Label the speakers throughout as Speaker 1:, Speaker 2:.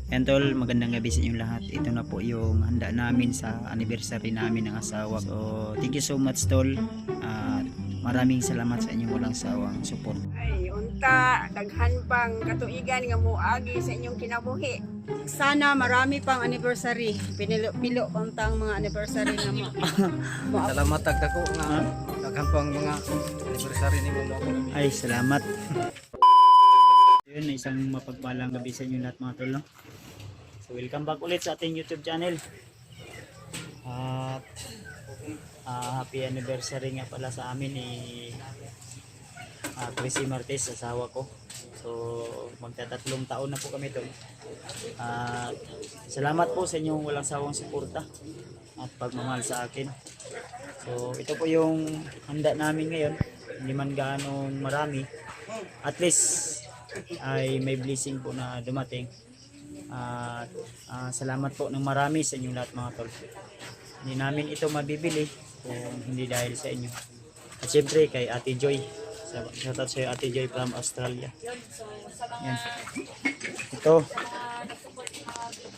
Speaker 1: Yan tol, magandang gabi sa inyong lahat. Ito na po yung handa namin sa anniversary namin ng asawa. So, thank you so much tol. At maraming salamat sa inyong walang sawang support.
Speaker 2: Ay, unta, daghan pang katuigan nga moagi sa inyong kinabuhi. Sana marami pang anniversary. Pinilo-pilo pang mga anniversary na mo.
Speaker 3: Salamat tagdako nga daghan pang mga anniversary nimo mo.
Speaker 1: Ay, salamat. Yun, isang mapagpalang gabi sa inyo lahat mga tol. No? So, welcome back ulit sa ating YouTube channel. At happy anniversary nga pala sa amin ni Chrissy Martes, asawa ko. So, magtatatlong taon na po kami tol. At salamat po sa inyong walang sawang suporta at pagmamahal sa akin. So, ito po yung handa namin ngayon. Hindi man gaano marami. At least ay may blessing po na dumating. At salamat po ng marami sa inyong lahat mga tol. Hindi namin ito mabibili kung hindi dahil sa inyo. At syempre kay Ate Joy. Shoutout sa Ate Joy from Australia. Yan. Ito.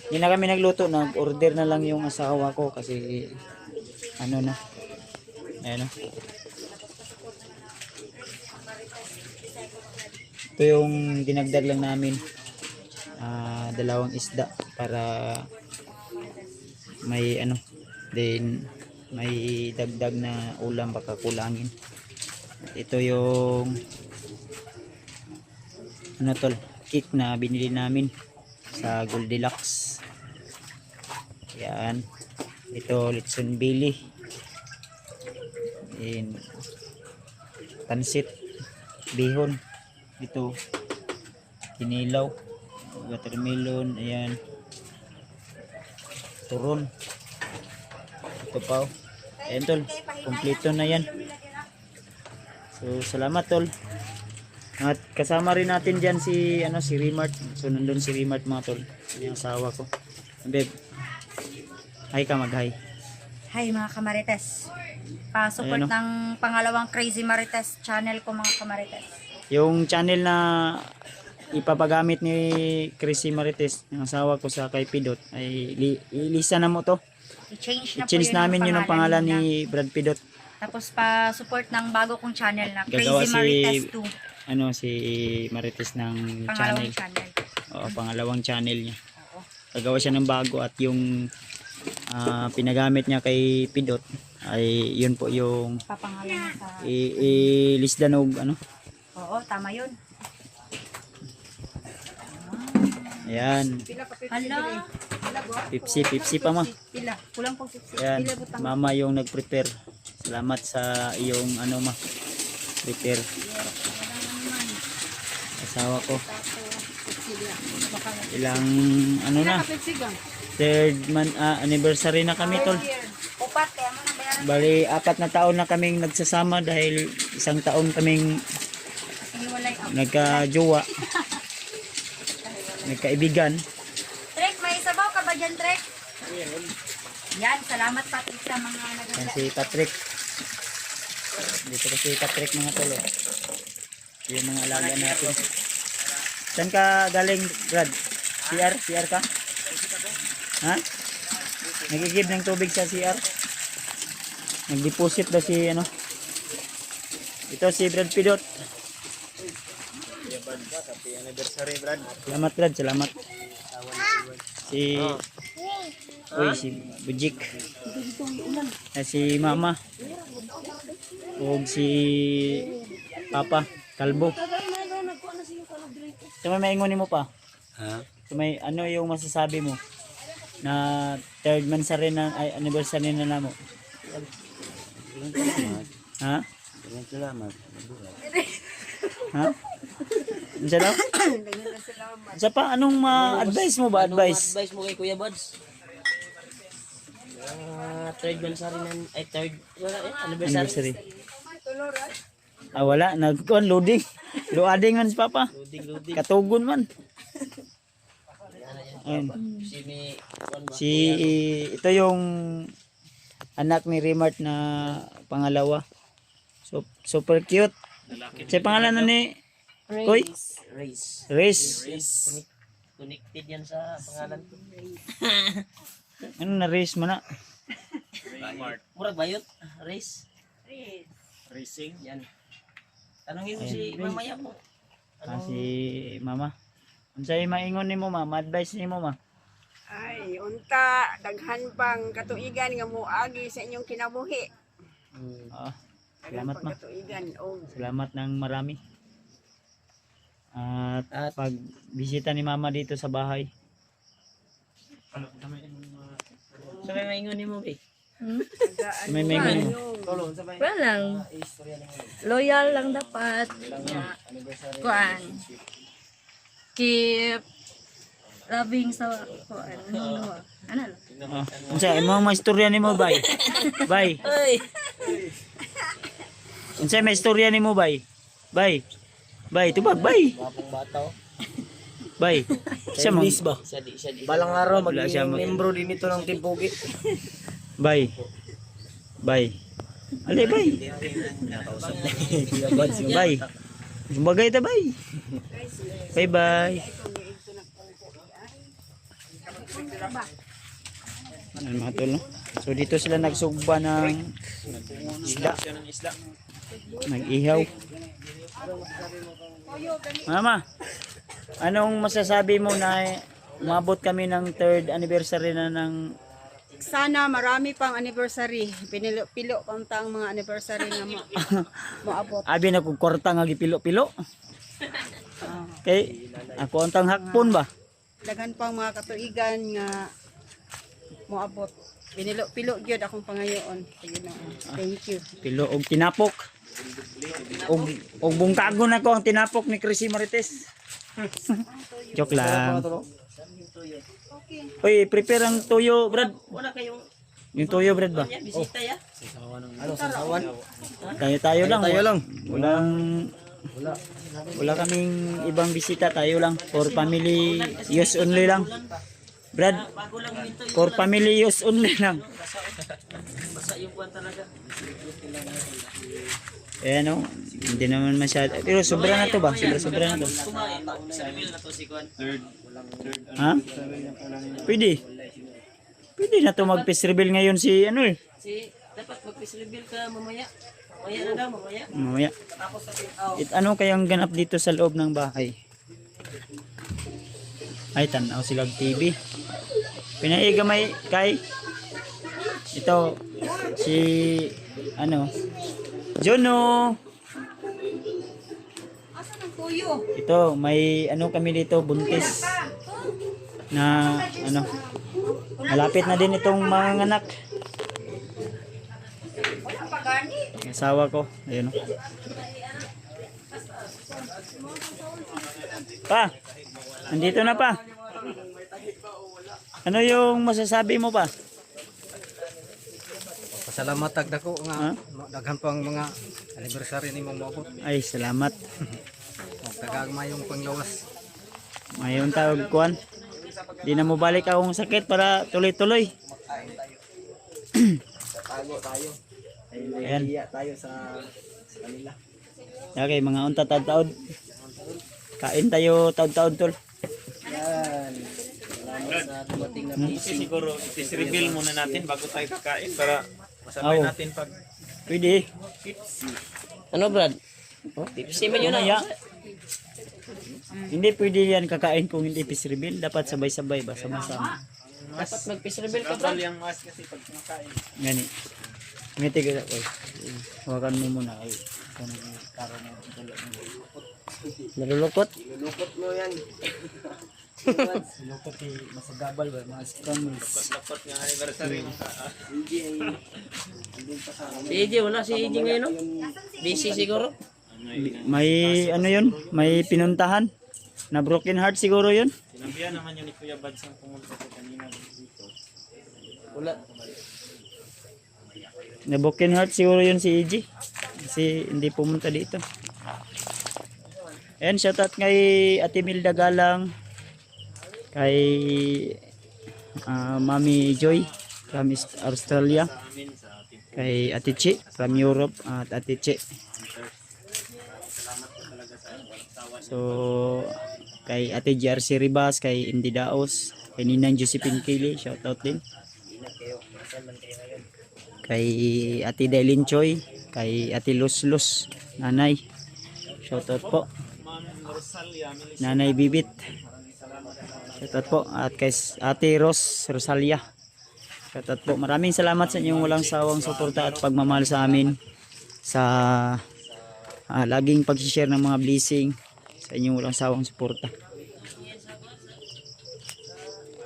Speaker 1: Hindi na kami nagluto. Nag-order na lang yung asawa ko kasi ano na. Ayan o. Ito yung dinagdag lang namin, dalawang isda para may ano, then may dagdag na ulam baka kulangin. Ito yung ano tol, cake na binili namin sa Goldilocks. Yan. Ito litson bili. In pansit, bihon. Ito kinilaw, watermelon, ayan, turon. Ito pa oh. Ayan tol, kompleto na yan. So salamat tol. At kasama rin natin dyan si si Remart. So nandun si Remart mga tol, yung asawa ko. Babe, hi ka, mag hi.
Speaker 4: Hi mga kamarites. Pa-support
Speaker 1: Ayan, oh.
Speaker 4: ng pangalawang Crazy Marites channel ko mga kamarites.
Speaker 1: Yung channel na ipapagamit ni Chrissy Marites, yung asawa ko sa kay Pidot, ay ilista na mo to.
Speaker 4: I-change na
Speaker 1: namin yun ang pangalan
Speaker 4: nila.
Speaker 1: ni Brad Pidot.
Speaker 4: Tapos pa-support ng bago kong channel na
Speaker 1: Gagawa
Speaker 4: Crazy Marites 2.
Speaker 1: Si Marites ng
Speaker 4: Pangalawang
Speaker 1: channel.
Speaker 4: channel.
Speaker 1: Oo, pangalawang channel niya.
Speaker 4: Oo.
Speaker 1: Gagawa siya ng bago at yung pinagamit niya kay Pidot ay yun po yung
Speaker 4: Papangalan na sa...
Speaker 1: ilista ng
Speaker 4: Oo, tama yun.
Speaker 1: ayan,
Speaker 4: Hala.
Speaker 1: 50 pa ma.
Speaker 4: Pila. Kulang pang 50.
Speaker 1: Ayan,
Speaker 4: Pila butang.
Speaker 1: mama yung nag-prepare. Salamat sa iyong ma. Prepare. Asawa ko. Ilang na. Third anniversary na kami tol.
Speaker 4: Upat, kaya mo nang bayaran.
Speaker 1: Bali, 4 na taon na kaming nagsasama dahil 1 taon kaming
Speaker 4: Hiwalay ako.
Speaker 1: nagka-jowa. Nagkaibigan.
Speaker 4: Trek, may sabaw ka ba dyan, Trek? Yan, salamat Patrick sa mga
Speaker 1: Yan
Speaker 4: naganda.
Speaker 1: si Patrick. Dito kasi Patrick mga tol. Yung mga alaga natin. Saan ka galing, Brad? CR ka? Ha? Nagigib ng tubig sa CR? Nag-deposit daw si Ito si Brad Pidot.
Speaker 3: Happy anniversary Brad.
Speaker 1: Salamat Brad, salamat. Si si Bujik. Si Mama. O si Papa Kalbo. May maingon mo pa?
Speaker 3: Ha?
Speaker 1: May yung masasabi mo na third anniversary na anniversary na namo? Ha?
Speaker 3: Salamat.
Speaker 1: Ha? Ano daw? Sa pa anong ma-advise mo ba? Advice?
Speaker 5: Advice mo kay Kuya Buds? Third anniversary ng third anniversary.
Speaker 1: Anniversary. Wala, loading. Loading man si Papa.
Speaker 5: Loading.
Speaker 1: Katugon man. Ayun. Si ito yung anak ni Remart na pangalawa. So, super cute. Sa pangalan na ni Koy?
Speaker 5: Race.
Speaker 1: Riz.
Speaker 5: Connected yan sa pangalan ko.
Speaker 1: Ano na race mo na?
Speaker 5: Murag bayot. Race.
Speaker 1: Racing.
Speaker 5: Yan. Tanungin mo si mamaya mo.
Speaker 1: Si mama. Unsay maingon nimo ma? Ma-advise nimo ma?
Speaker 2: Ay, unta daghan pang katuigan nga moagi sa inyong kinabuhi.
Speaker 1: Ah,
Speaker 2: Daghan
Speaker 1: salamat
Speaker 2: pang
Speaker 1: ma.
Speaker 2: katuigan o
Speaker 1: Salamat ng marami. At pag bisita ni mama dito sa bahay.
Speaker 5: So may maingon ni mo ba?
Speaker 1: May maingon mo.
Speaker 6: Wala lang. Loyal lang dapat. Kuan. Keep loving sa kuan. Ano lang.
Speaker 1: Unsa imong mga istorya nimo bay? Bay.
Speaker 5: Ay!
Speaker 1: Unsa may istorya nimo bay? Bay. Bay, tubag bay.
Speaker 5: Wapong bata.
Speaker 1: Bay. Siya mo.
Speaker 3: ba?
Speaker 5: Siya di.
Speaker 3: Balang araw
Speaker 1: Wala siya
Speaker 3: maging
Speaker 1: mag-
Speaker 3: membro din ito ng Timpugi.
Speaker 1: Bay. Bay. Ali bay. Bay. Bagay ta bay. Bye bye. Ano mga tol, no? So dito sila nagsugba ng isda. Nag-ihaw. Mama, anong masasabi mo na umabot kami ng 3rd anniversary na ng
Speaker 2: sana marami pang anniversary. Pinilo-pilo pang tang mga anniversary nga moabot.
Speaker 1: abi na kong kwarta nga gipilo-pilo. Kay ako ang tang hakpon ba?
Speaker 2: Daghan pang mga katuigan nga moabot. Pinilo-pilo gyud akong pangayoon. Thank you.
Speaker 1: Pilo og tinapok. Og bungkagon ako ang tinapok ni Chrissy Marites. Joke lang. Oy, prepare ang toyo, Brad.
Speaker 5: Wala kayong
Speaker 1: Yung toyo, Brad ba?
Speaker 5: niya, bisita ya.
Speaker 3: Ano, sasawan?
Speaker 1: Tayo lang.
Speaker 3: Tayo lang.
Speaker 1: Wala kaming ibang bisita, tayo lang. For family use only lang. Brad,
Speaker 5: Bago lang dito.
Speaker 1: for family use only lang.
Speaker 5: Basa yung buwan talaga.
Speaker 1: Eh ano, hindi naman masyado. Pero sobra na to ba? Sobra na to.
Speaker 5: Kumain. Sa email na to si Kwan.
Speaker 1: Ha? Pwede. Pwede na to mag-peace reveal ngayon si ano eh.
Speaker 5: Dapat mag-peace reveal ka mamaya. Mamaya na daw, mamaya.
Speaker 1: Mamaya.
Speaker 5: Tapos sa
Speaker 1: Ano kayang ganap dito sa loob ng bahay? Ay, tanaw silang TV. Pinaigamay kay ito si ano Jono. Ito may ano kami dito buntis na ano malapit na din itong mga anak. Asawa ko, ayun. Pa, nandito na pa. Ano yung masasabi mo pa?
Speaker 3: Pasalamat dako
Speaker 1: Ha?
Speaker 3: nga daghan pang mga anniversary nimo moabot.
Speaker 1: Ay, salamat.
Speaker 3: Tagagmayong panglawas.
Speaker 1: Mayroon tawag kuan. Di na mo balik akong sakit para tuloy-tuloy. Ayan.
Speaker 3: Tayo sa kanila.
Speaker 1: Okay, mga unta taon-taon. Kain tayo taon-taon tol.
Speaker 7: Siguro i-reveal muna natin bago tayo kakain para
Speaker 1: Oo.
Speaker 7: masabay natin pag
Speaker 1: Pwede.
Speaker 5: Ano, Brad? Tipsy man yun
Speaker 1: Mamaya.
Speaker 5: ah.
Speaker 1: Hindi pwede yan kakain kung hindi peace reveal. Dapat sabay-sabay ba? Sama-sama.
Speaker 5: Dapat mag-peace reveal ka,
Speaker 7: bawal
Speaker 5: Brad.
Speaker 7: yung mas kasi pag kumakain.
Speaker 1: Gani. Ngiti ka. Oy. Hawakan mo muna. Ay. Ito na yung karo mo.
Speaker 5: Nalulukot.
Speaker 1: Lukot masagabal ba? Mga scrambles.
Speaker 7: Dapat nga anniversary mo ka.
Speaker 5: Si EJ, wala si EJ ngayon, no? Busy siguro.
Speaker 1: May ano yun? May pinuntahan. Na broken heart siguro yun.
Speaker 7: Sinabihan naman yun ni Kuya Bads ang pumunta ko kanina dito.
Speaker 5: Wala.
Speaker 1: Na broken heart siguro yun si EJ. Kasi hindi pumunta dito. And shoutout kay Ate Milda Galang. Kay Mami Joy from Australia. Kay Ate Chi from Europe at Ate Chi. So kay Ate JRC Ribas, kay Indy Daos, kay Ninang Josephine Kili, shoutout din. Kay Ate Dailin Choi, kay Ate Lus Lus, Nanay. Shoutout po. Nanay Bibit. Shoutout po. At kay Ate Ros Rosalia. Shoutout po. Maraming salamat sa inyong walang sawang suporta at pagmamahal sa amin. Sa laging pag-share ng mga blessing sa inyong walang sawang suporta.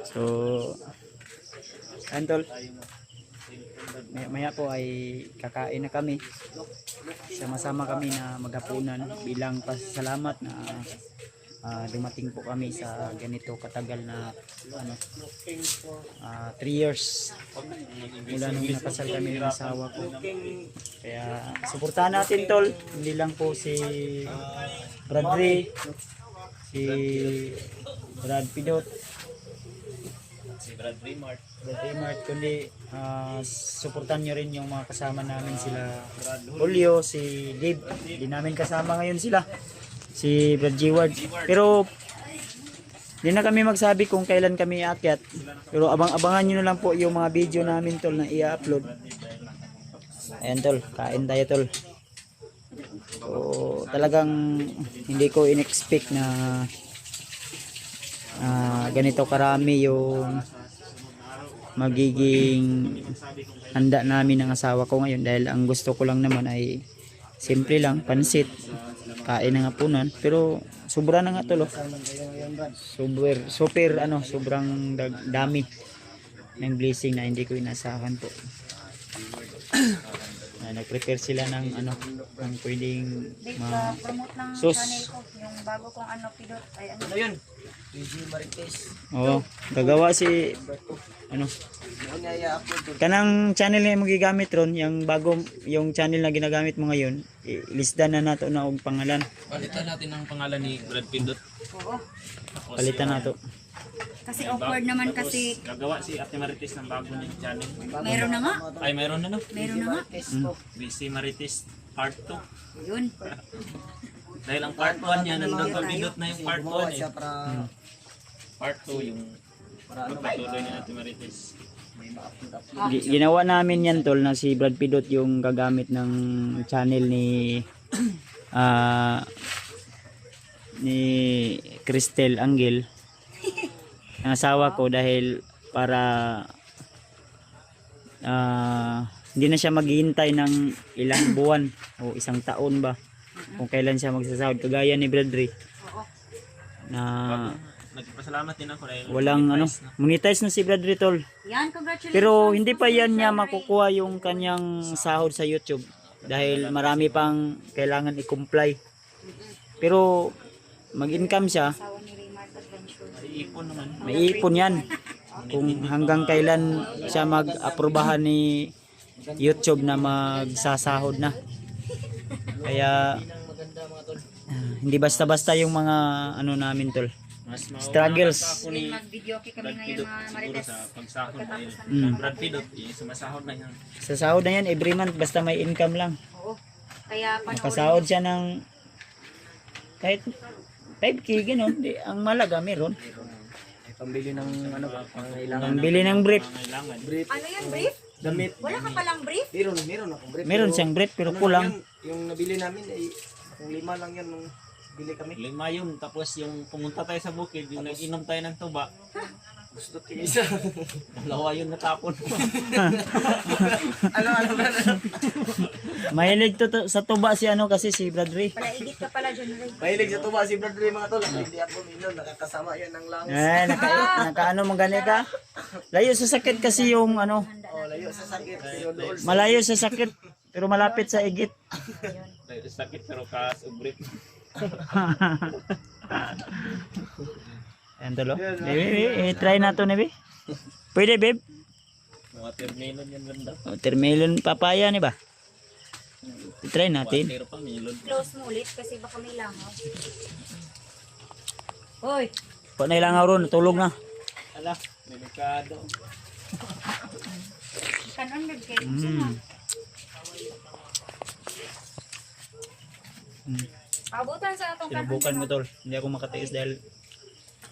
Speaker 1: So, Antol, maya po ay kakain na kami. Sama-sama kami na maghapunan bilang pasasalamat na dumating po kami sa ganito katagal na 3 years mula nung nakasal kami ng asawa ko. Kaya suportahan natin, tol. Hindi lang po si Bradley, si Brad Pidot,
Speaker 7: Si Bradley Mart.
Speaker 1: kundi suportahan nyo rin yung mga kasama namin, sila Julio, si Dave. Hindi namin kasama ngayon sila, si Brad G-Ward. Pero hindi na kami magsabi kung kailan kami aakyat. Pero abangan nyo na lang po yung mga video namin, tol, na i-upload. Ayan, tol, kain tayo, tol. So talagang hindi ko in-expect na ganito karami yung magiging handa namin ng asawa ko ngayon, dahil ang gusto ko lang naman ay simple lang, pansit, kain ng hapunan. Pero sobra na nga, tol, oh. Sobrang dami ng blessing na hindi ko inasahan po. Nag-prepare sila ng ng pwedeng
Speaker 4: Promote ng
Speaker 1: sus.
Speaker 4: channel ko, yung bago kong Pidot, ay
Speaker 3: Ano yun? PG Marites.
Speaker 1: Oo, gagawa si
Speaker 3: Ano niya i-upload doon?
Speaker 1: kanang channel na magigamit ron, yung channel na ginagamit mo ngayon, ilisdan na nato na og pangalan.
Speaker 7: Palitan natin ang pangalan ni Brad Pindot.
Speaker 4: Oo.
Speaker 1: Palitan nato.
Speaker 4: Kasi awkward naman kasi
Speaker 7: Gagawa si Ate Marites ng bago niyang channel.
Speaker 4: meron na nga.
Speaker 7: Ay, mayroon na, no?
Speaker 4: Meron na nga.
Speaker 7: BC Marites Part 2.
Speaker 4: Yun.
Speaker 7: Dahil ang Part 1 niya, nandun pa Pindot na yung Part 1 eh.
Speaker 3: Siya para
Speaker 7: Part 2 yung pagpatuloy ni Ate Marites.
Speaker 1: Ginawa namin yan, tol, na si Brad Pidot yung gagamit ng channel ni Cristel Angel, ang asawa ko, dahil para hindi na siya maghihintay ng ilang buwan o isang taon ba kung kailan siya magsasahod, kagaya ni Bradley na
Speaker 7: Nagpasalamat din ako dahil
Speaker 1: walang monetize na si Bradley, tol.
Speaker 4: Yan, congratulations.
Speaker 1: Pero hindi pa yan niya makukuha yung kanyang sahod sa YouTube, dahil marami pang kailangan i-comply. Pero mag-income siya,
Speaker 4: Asawa ni Raymart Adventure.
Speaker 7: iipon naman.
Speaker 1: may ipon yan. Kung hanggang kailan siya mag-aprobahan ni YouTube na magsasahod na. Kaya hindi basta-basta yung mga namin, tol.
Speaker 7: Mas
Speaker 1: Struggles.
Speaker 7: pa ako ni
Speaker 4: Mag-video kay kami
Speaker 7: Brad
Speaker 4: ngayon
Speaker 7: Pidot
Speaker 4: mga
Speaker 7: siguro
Speaker 4: Marites.
Speaker 7: sa pagsahod dahil
Speaker 1: Mm.
Speaker 7: ang Brad Pidot, sumasahod na yan.
Speaker 1: Sa sahod na yan, every month, basta may income lang.
Speaker 4: Oo. Kaya panoorin.
Speaker 1: Nakasahod siya ng kahit 5K, gano'n. Ang malaga, meron.
Speaker 3: ay pambili ng pangailangan.
Speaker 1: Ang bili ng brief.
Speaker 7: Kailangan.
Speaker 3: Brief,
Speaker 4: Ano yan, brief?
Speaker 3: damit.
Speaker 4: Wala ka palang brief?
Speaker 3: Meron akong brief.
Speaker 1: Meron
Speaker 3: pero
Speaker 1: siyang brief, pero
Speaker 3: ano
Speaker 1: kulang.
Speaker 3: lang yun, yung nabili namin ay kung 5 lang yun nung bili kami.
Speaker 7: 5 yun, tapos yung pumunta tayo sa bukid, yung nag-inom tayo ng tuba,
Speaker 3: Gusto ko isa.
Speaker 7: 2 yun natapon.
Speaker 3: ano ba?
Speaker 1: Mahilig sa tuba si kasi si Bradley.
Speaker 4: Palaigit ka pala dyan, Ray.
Speaker 3: Mahilig sa tuba si Bradley, mga tol. Hindi ako minum, nakakasama yan ng langis.
Speaker 1: Nakaano mong ganita? Layo sa sakit kasi yung
Speaker 3: Oh, layo sa sakit. Pero doon
Speaker 1: malayo sa sakit pero malapit sa igit.
Speaker 7: Sakit pero kas ubrit.
Speaker 1: Ayan, tolo. Baby, try na to, Nebe. Pwede, babe.
Speaker 7: Watermelon yan ganda.
Speaker 1: Watermelon papaya, ni ba? Try natin.
Speaker 7: Pero pa melon.
Speaker 4: Close mo ulit kasi baka may langaw. Hoy,
Speaker 1: Pa na ilang ron, tulog na.
Speaker 7: Ala, delikado.
Speaker 4: kanon nagkaya na.
Speaker 1: Mm.
Speaker 4: Pabutan sa atong kanon.
Speaker 1: Sinubukan ko, tol. Hindi ako makatiis dahil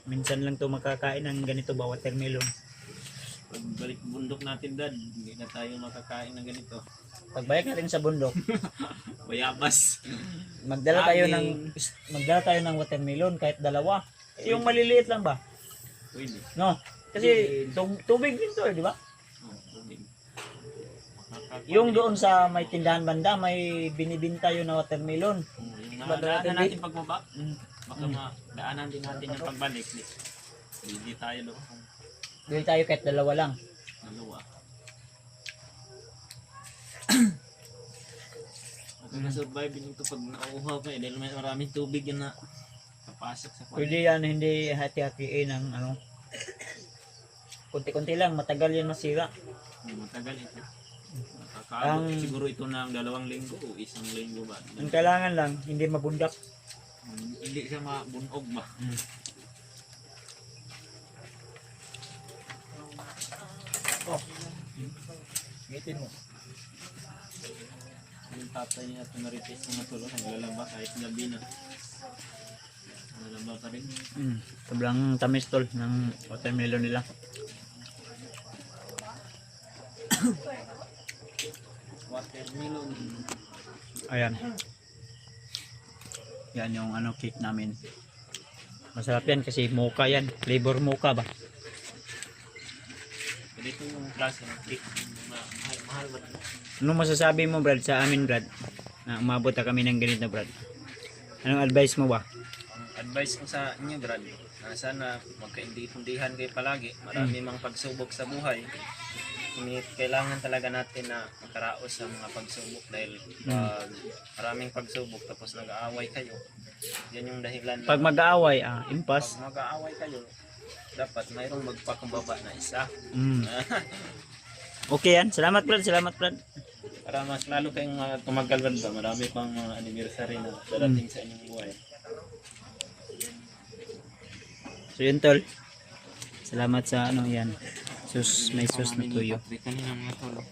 Speaker 1: Minsan lang to makakain ng ganito ba, watermelon.
Speaker 7: Pagbalik bundok natin, Dad, hindi na tayo makakain ng ganito.
Speaker 1: Pagbalik natin sa bundok,
Speaker 7: Bayabas.
Speaker 1: magdala tayo ng watermelon kahit dalawa. Yung maliliit lang ba?
Speaker 7: Pwede.
Speaker 1: No. Kasi tubig din to, di ba?
Speaker 7: Oh, pwede.
Speaker 1: Yung doon sa may tindahan banda, may binibinta yun na watermelon.
Speaker 7: Yung
Speaker 1: Badala
Speaker 7: daanan
Speaker 1: natin
Speaker 7: natin pagbaba, baka madaanan din natin yung pagbalik. Hindi tayo doon.
Speaker 1: Bili tayo kahit dalawa lang.
Speaker 7: Dalawa. Makaka-survive din ito pag nauuhaw pa dahil may maraming tubig yan na papasok sa kwan.
Speaker 1: Pwede yan, hindi hati-hatiin ng ano. Kunti-kunti lang, matagal yan masira.
Speaker 7: Matagal ito. Makakaabot siguro ito ng 2 linggo o 1 linggo ba?
Speaker 1: Ang kailangan lang, hindi mabundak.
Speaker 7: Hindi siya mabunog ba?
Speaker 1: Gitin mo.
Speaker 7: Yung tatay niya at Marites na natulo, naglalaba kahit gabi na. Naglalaba pa rin.
Speaker 1: Sobrang tamis tol ng watermelon nila.
Speaker 7: Watermelon.
Speaker 1: Ayan. Yan yung ano cake namin. Masarap yan kasi mocha yan. Flavor mocha ba?
Speaker 7: Ganito yung klase ng cake. Mahal ba?
Speaker 1: Anong masasabi mo Brad sa amin Brad? Na umabot na kami ng ganito Brad. Anong advice mo ba?
Speaker 7: Ang advice ko sa inyo, Brad, na sana magkaintindihan kayo palagi. Marami mang pagsubok sa buhay. Kailangan talaga natin na makaraos sa mga pagsubok dahil pag maraming pagsubok tapos nag-aaway kayo, yan yung dahilan.
Speaker 1: Pag mag-aaway, impas.
Speaker 7: Pag mag-aaway kayo, dapat mayroong magpakumbaba na isa.
Speaker 1: Okay yan. Salamat Brad, salamat Brad.
Speaker 7: Para mas lalo kayong tumagal, Brad, ba? Marami pang anniversary na darating sa inyong buhay.
Speaker 1: So yun tol. Salamat sa ano yan. Sus, may sus na tuyo.
Speaker 7: Kanina mga tolo.